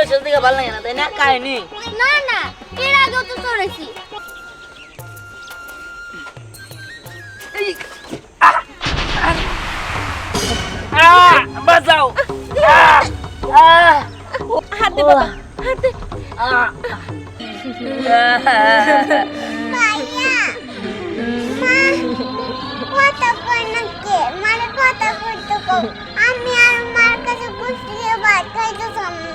চোরাইছিস দিকে ভালো লাগে না তাই না কাহিনী না না এর আগেও তো চড়েছি বাঁচাও হাত দে বাবা হাত দে ভাইয়া মা কথা কই না কে মানে কথা কইতে কো আমি আর মার কাছে বসে ভাত খাইতেছাম না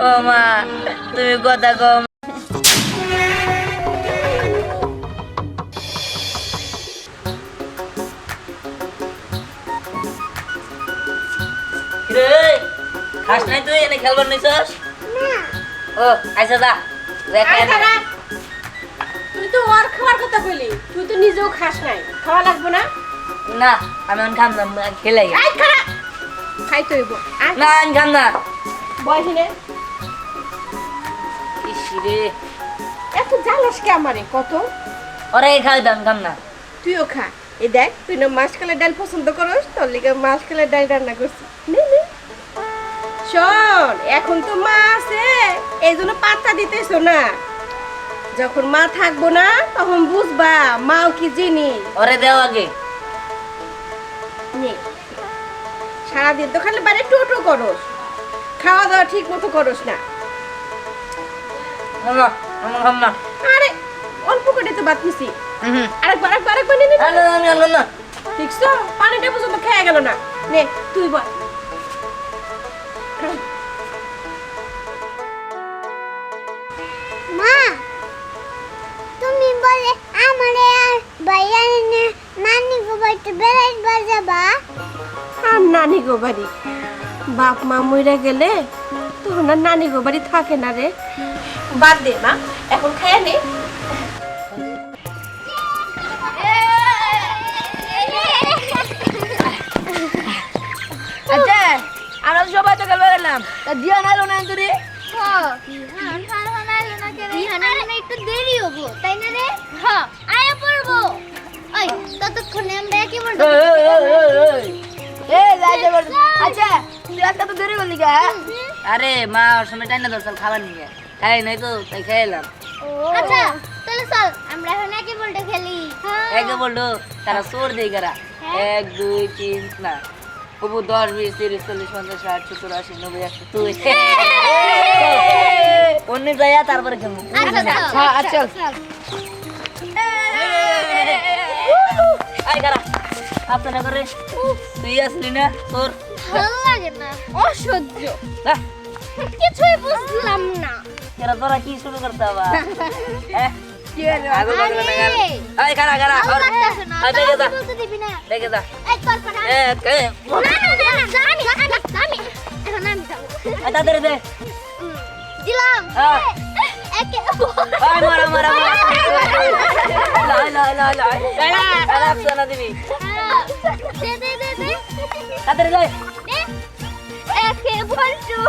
ও মা তুমি কথা কম রে খাস নাই তুই এনে খেলবার নিছস না ও আইসা দা তুই তো ওর খাওয়ার কথা কইলি তুই তো নিজেও খাস নাই খাওয়া লাগবে না না আমি অন খাম না খেলাই আই খারা খাই তো হইব আয় না আমি খাম না বয়স নে ইসিরে এত জ্বালাস কে আমারে কত ওরে খাই দাম খাম না তুইও খা এই দেখ তুই না মাছকালের ডাল পছন্দ করস তোর লিগে মাছকালের ডাল রান্না করছি নে নে শোন এখন তো মা আছে এই জন্য পাত্তা দিতেছো না যখন মা থাকবো না তখন বুঝবা মাও কি জিনিস ওরে দেও আগে নে সারাদিন তো খালি বাইরে টোটো করস খাওয়া দাওয়া ঠিক মতো করস না না খাম না আরে অল্প করে তো বাদ নিছি হুম আরেকবার নে নে আমি আনলাম না ঠিক তো পানিটা পর্যন্ত খেয়ে গেল না নে তুই বল মা তুমি বলে আমারে আর ভাইয়া নে নানি গো বাইতে বেড়াইবার যাবা আর নানি গো বাড়ি বাপ মা মইরা গেলে তখন আর নানি গো বাড়ি থাকে না রে বাদ দে মা এখন খেয়ে নে আচ্ছা আমরা সবাই তো খেলবে গেলাম তা দিয়া নাইলো না তুই একটু দেরি হবো তাই না রে হ্যাঁ আয়া পড়বো ওই ততক্ষণে আমরা কি বলবো আচ্ছা তুই আজকে তো দেরি করলি কে আরে মা ওর সময় টাইনা দরকার খাবার নিয়ে খাই নাই তো তাই খাইলাম আচ্ছা তাহলে চল আমরা এখন কি বলতে খেলি একে বললো তারা চোর দেই কারা 1 2 3 না ওবু 10 20 30 40 50 60 70 80 90 100 তুই অন্য যায়া তারপরে খেলবো আচ্ছা আচ্ছা আই কারা আপনারা করে তুই আসলি না তোর ভালো লাগে না অসহ্য না কিছুই বুঝলাম না এরা তোরা কি শুরু করতে হবে হ্যাঁ কি রে আগো লাগলো না গাল আই কারা কারা আই দেখে দা বলতে দিবি না দেখে দা এই কর পাড়া কে আমি এখন আমি যাবো আই তাদের দে দিলাম হ্যাঁ একে আই মারা মারা লাই লাই লাই লাই আরে আপনা দিবি দে তাদের দে একে বলটু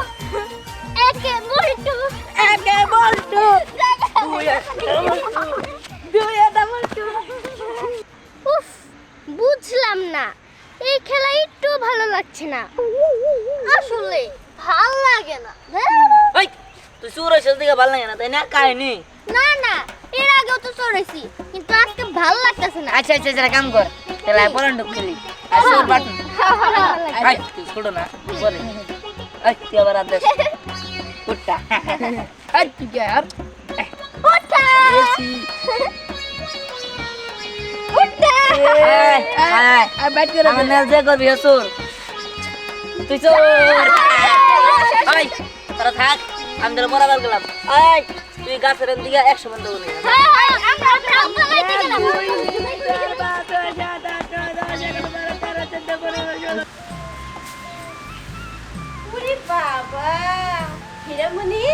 উফ বুঝলাম না এই খেলা একটু ভালো লাগছে না আসলে ভালো লাগে না ওই তুই চুরাইছিস দিকে ভালো লাগে না তাই না কাহিনী না না এর আগেও তো চড়েছি কিন্তু আজকে ভালো লাগতেছে না আচ্ছা আচ্ছা যারা কাম কর তাহলে পরান ঢুক খেলি আর চোর বাটন আই তুই ছোট না পরে আই তুই আবার আদেশ উঠটা আই তুই কি আর ওঠা ওঠা আই বাইট করে আমার নাল যে করবি চোর তুই চোর আই তোরা থাক আমি তোরা বরাবর গেলাম আই তুই গাছের দিকে 100 বন্ধ করে ওরে বাবা হীরামণি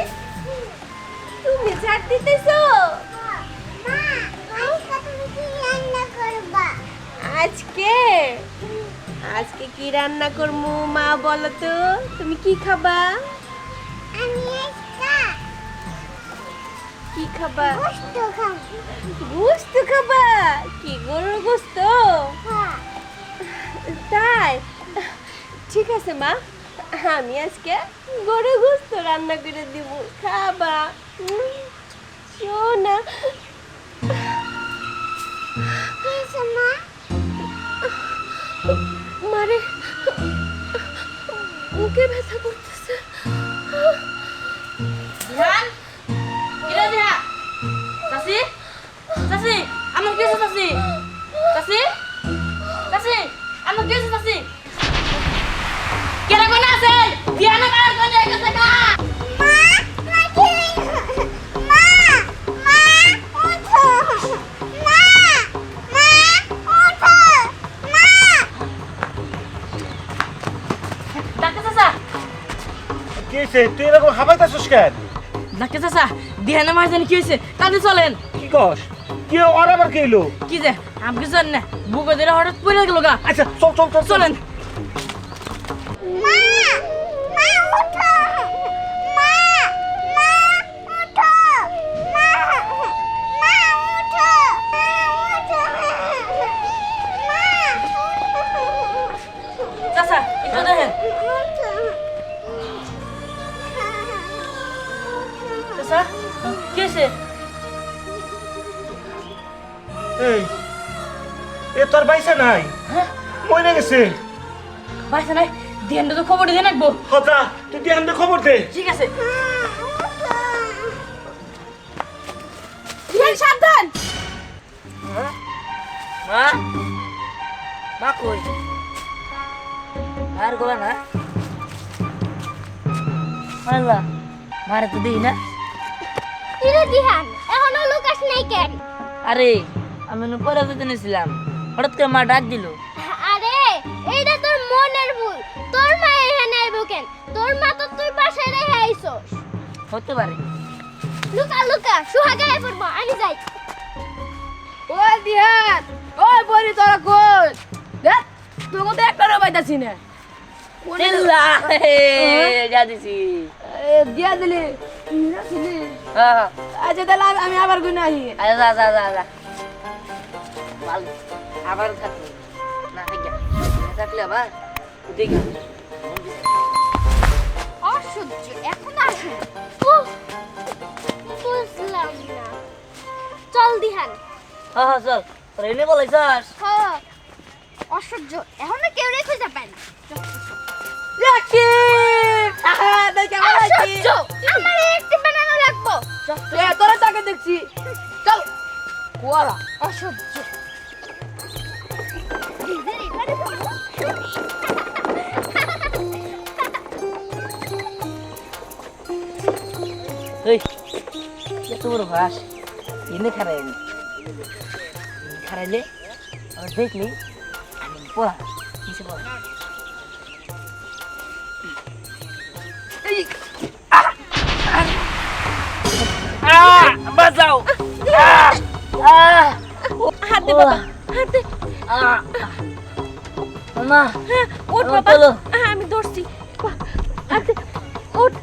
তুমি ঝাড় দিতেছো মা আজকে তুমি কি রান্না করবা আজকে আজকে কি রান্না করমু মা বলো তো তুমি কি খাবা আমি একটা কি খাবা গোশত খাবো গোশত খাবা কি গরুর গোশত হ্যাঁ তাই ঠিক আছে মা আমি আজকে গরু গোস্ত রান্না করে দিব, খাবা। শোনা মারে বুকে ব্যথা করতেছে। ধ্যান কিরে দেখা চাচি চাচি আমার কি হয়েছে চাচি চাচি চাচি আমার কি হয়েছে চাচি কেন কোন আছে ধ্যান আমার কোন গেছে কা ডাক্তার চাচা কি হয়েছে? তুই এরকম হাঁপাইতেছিস কেন? ডাক্তার চাচা ধ্যানে মার জানি কি হয়েছে তাতে চলেন কি কস? কি ওর আবার কি হইলো? কি যে আমি কিছু জানি না বুকে ধরে হঠাৎ পড়ে গেল গা আচ্ছা চল চল চল চলেন চাচা একটু দেখেন চাচা কি হয়েছে এই এ তোর বাইসা নাই, হ্যাঁ মরে গেছে। বাইসা নাই ধ্যানটা তো খবর দিয়ে রাখবো হতা তুই দিয়ে আমাদের খবর দে। ঠিক আছে সাবধান। মা মা কই আর গোলা না আল্লাহ মারে তো দেই না কিরে দিহান এখনো লুকাস নাই কেন? আরে আমি পরে যেতে নিয়েছিলাম হঠাৎ করে মা ডাক দিল আরে এইটা তোর মনের ভুল, তোর মা এখানে আইবো কেন? তোর মা তো তুই বাসায় রেখে আইছস। হতে পারে লুকা লুকা সুহাগে আই পড়বো, আমি যাই। ও দিহান, ওই বলি তোরা কই? দেখ তোকে তো একটা পাইতাছি না। চিল্লা যা দিছি দিয়া দিলি দিলি। হ্যাঁ আচ্ছা তাহলে আমি আবার গুনে আহি। আরে যা যা যা যা ভালো আবার থাকলে না থাকলে আবার দেখি অসহ্য এখন আসুন। বুঝলাম না। চল দিহান। হ্যাঁ হ্যাঁ চল রেনে বলাইছাস হ্যাঁ অসহ্য এখনো কেউ রেখে যাবেন। রাখি দেখ কেমন আছিস? অসহ্য আমার একটু বানানো লাগবো। তোরা তাকে দেখছি। চল কোয়ালা অসহ্য এই এত বড় ঘাস এনে খারাইনি খারাইলে আবার দেখলি আমি পড়া নিচে পড়া বাঁচাও হাত দে বাবা হাত দে। মা ওঠ আমার বাবা তোলো। আমি ধরছি। হাত দে ওঠ।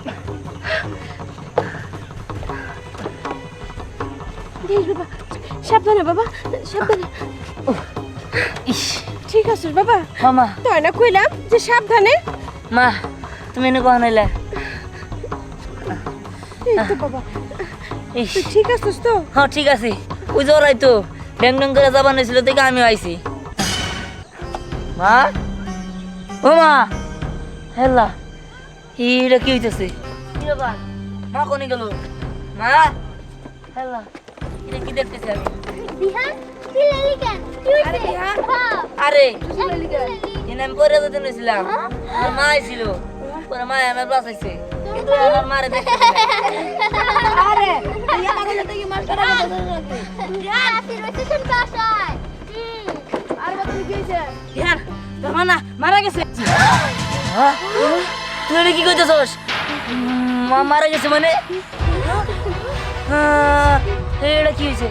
দেখ বাবা সাবধানে বাবা সাবধানে। ইস ঠিক আছে বাবা হ্যাঁ মা তুই না কইলাম যে সাবধানে। মা তুমি এনে কখন এলে এই তো বাবা ইস তুই ঠিক আছিস তো? হ্যাঁ ঠিক আছে ওই জোরাই তো ড্যাং ড্যাং করে যাবার নিয়েছিল দেখে আমিও আইছি মা ও মা হেল্লা এটা কি হইতেছে কি ব্যাপার মা কোনে গেল মা হেল্লা এটা কি দেখতেছি আমি দিহান কি লেলি কেন? কি হইছে? আরে দিহান। হ্যাঁ আরে লেলি কেন? এনে আমি পরে যেতে নিয়েছিলাম আমার মা আইছিল পরে মা আমার বাঁচাইছে কিন্তু আমার মারে দেখতেছে না। আরে তুই আমাকে যেতে কি মার করা রাতে রইছে শুন বাসায়। আর বাবা তুই কি হইছে? ধ্যান তোর মা না মারা গেছে হ্যাঁ? তুই এটা কি করতেছস মা মারা গেছে মানে এটা কি হয়েছে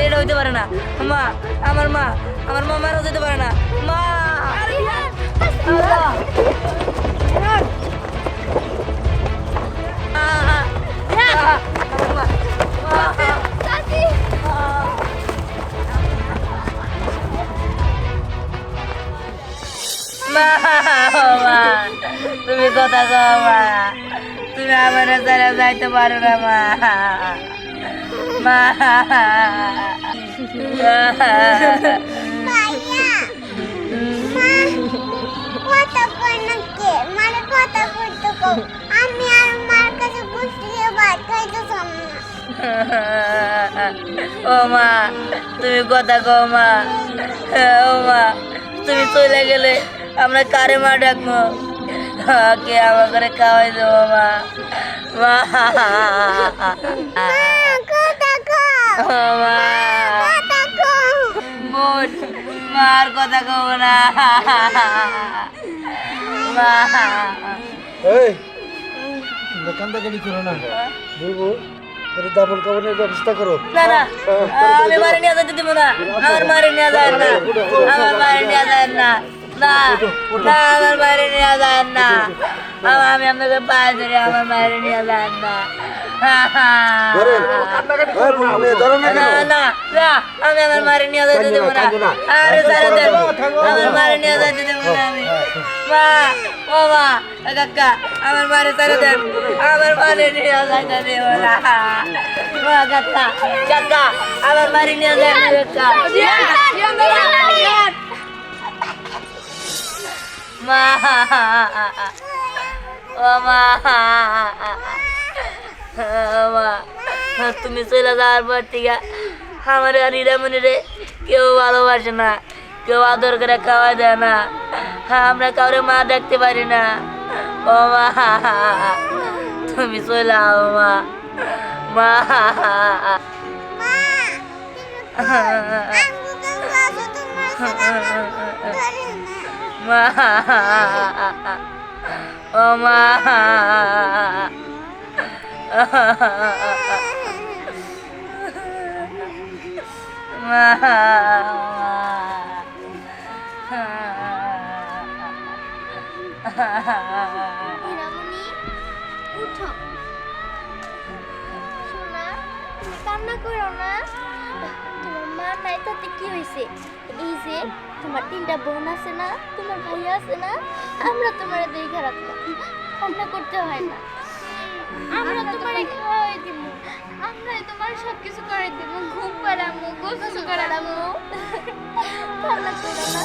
এটা হইতে পারে না মা আমার মা মারা যেতে পারে না মা আল্লাহ। চাচি মা তুমি কথা কও মা, তুমি আমার ছাড়া যাইতে পারো না মা। মা ভাইয়া মা কথা কই না কে মানে কথা কইতে কও আমি আর মার কাছে বসে ভাত খাইতেছাম না ও মা, তুমি কথা কও মা। ও মা, তুমি চলে গেলে আমরা কারে মা ডাকবো? কে আমার করে খাওয়াই দেবো মা? মা কথা কও ও মা, কথা কও বোন, মার কথা কও না মা। এই কান্দাকাটি করো না বলবো এটা দাফন কাপড়ের ব্যবস্থা করো। না না, আমি মারে নিয়ে যেতে দিব না। আমার মারে নিয়ে যায় না, আমার মারে নিয়ে যায় না। না না, আমার মারে নিয়ে যায় না। আমি আপনাকে পায়ে ধরে আমার মারে নিয়ে যায় না। কান্দাকাটি করো না। না না না, আমি আমার মারে নিয়ে যেতে দেবো না। আরে সারা দেন, আমার মারে নিয়ে যেতে দেবো না আমি। মা, ও মা, কাকা, আমার মারে সারা দেন, আমার মারে নিয়ে যেতে দেবো না। মা, কাকা, কাকা, আমার মারে নিয়ে যায় না কাকা। মা, ও মা, মা, তুমি চলে যাওয়ার পর থেকে আমার আর হিরামণি রে কেউ ভালোবাসে না, কেউ আদর করে খাওয়া দেয় না। আমরা কাউরে মা ডাকতে পারি না। ও মা, তুমি চলে আও মা। মা, মা আঙ্গু তো বাসু তোমার সাথে ধরে না মা, ও মা, হীরামণি উঠো সোনা তুমি কান্না করো না তোমার মা নাই তাতে কি হয়েছে এই যে তোমার 3টা বোন আছে না তোমার ভাই আছে না আমরা তোমার দেখে রাখবো কান্না করতে হয় না আমরা তোমারে খাওয়াই দিব আমরা তোমার সব কিছু করে দিব ঘুম পাড়ামু গোসল করামু কান্না করো না